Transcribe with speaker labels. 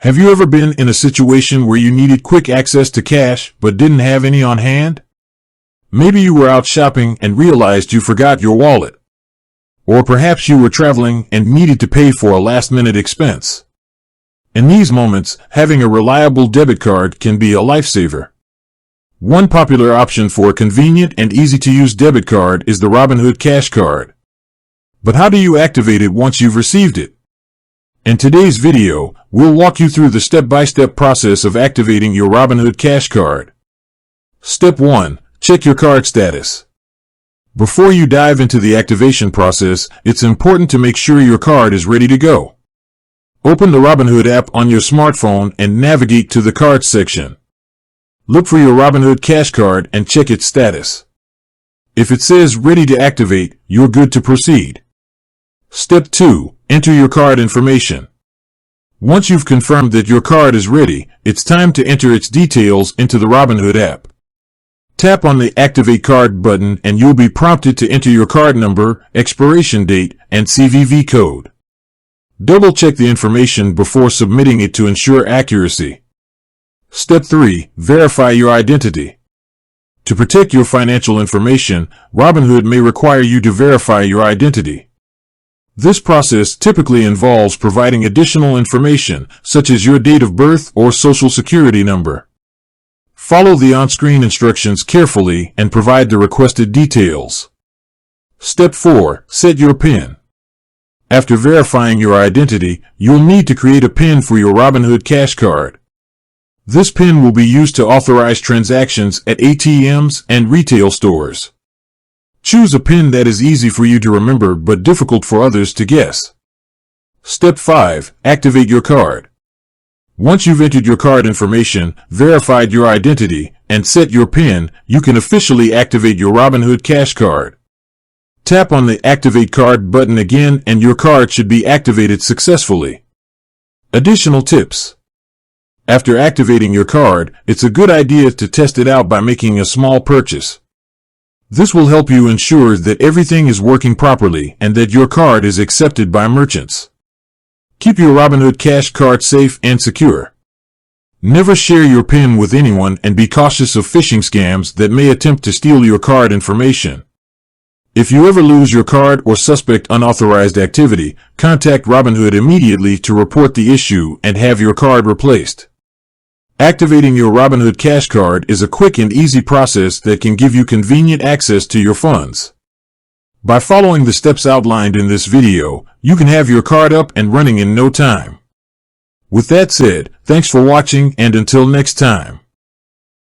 Speaker 1: Have you ever been in a situation where you needed quick access to cash but didn't have any on hand? Maybe you were out shopping and realized you forgot your wallet. Or perhaps you were traveling and needed to pay for a last-minute expense. In these moments, having a reliable debit card can be a lifesaver. One popular option for a convenient and easy-to-use debit card is the Robinhood Cash Card. But how do you activate it once you've received it? In today's video, we'll walk you through the step-by-step process of activating your Robinhood Cash Card. Step 1. Check your card status. Before you dive into the activation process, it's important to make sure your card is ready to go. Open the Robinhood app on your smartphone and navigate to the Cards section. Look for your Robinhood Cash Card and check its status. If it says Ready to Activate, you're good to proceed. Step 2. Enter your card information. Once you've confirmed that your card is ready, it's time to enter its details into the Robinhood app. Tap on the Activate Card button and you'll be prompted to enter your card number, expiration date, and CVV code. Double-check the information before submitting it to ensure accuracy. Step 3. Verify your identity. To protect your financial information, Robinhood may require you to verify your identity. This process typically involves providing additional information, such as your date of birth or social security number. Follow the on-screen instructions carefully and provide the requested details. Step 4. Set your PIN. After verifying your identity, you'll need to create a PIN for your Robinhood Cash Card. This PIN will be used to authorize transactions at ATMs and retail stores. Choose a PIN that is easy for you to remember but difficult for others to guess. Step 5. Activate your card. Once you've entered your card information, verified your identity, and set your PIN, you can officially activate your Robinhood Cash Card. Tap on the Activate Card button again and your card should be activated successfully. Additional tips. After activating your card, it's a good idea to test it out by making a small purchase. This will help you ensure that everything is working properly and that your card is accepted by merchants. Keep your Robinhood Cash Card safe and secure. Never share your PIN with anyone and be cautious of phishing scams that may attempt to steal your card information. If you ever lose your card or suspect unauthorized activity, contact Robinhood immediately to report the issue and have your card replaced. Activating your Robinhood Cash Card is a quick and easy process that can give you convenient access to your funds. By following the steps outlined in this video, you can have your card up and running in no time. With that said, thanks for watching and until next time.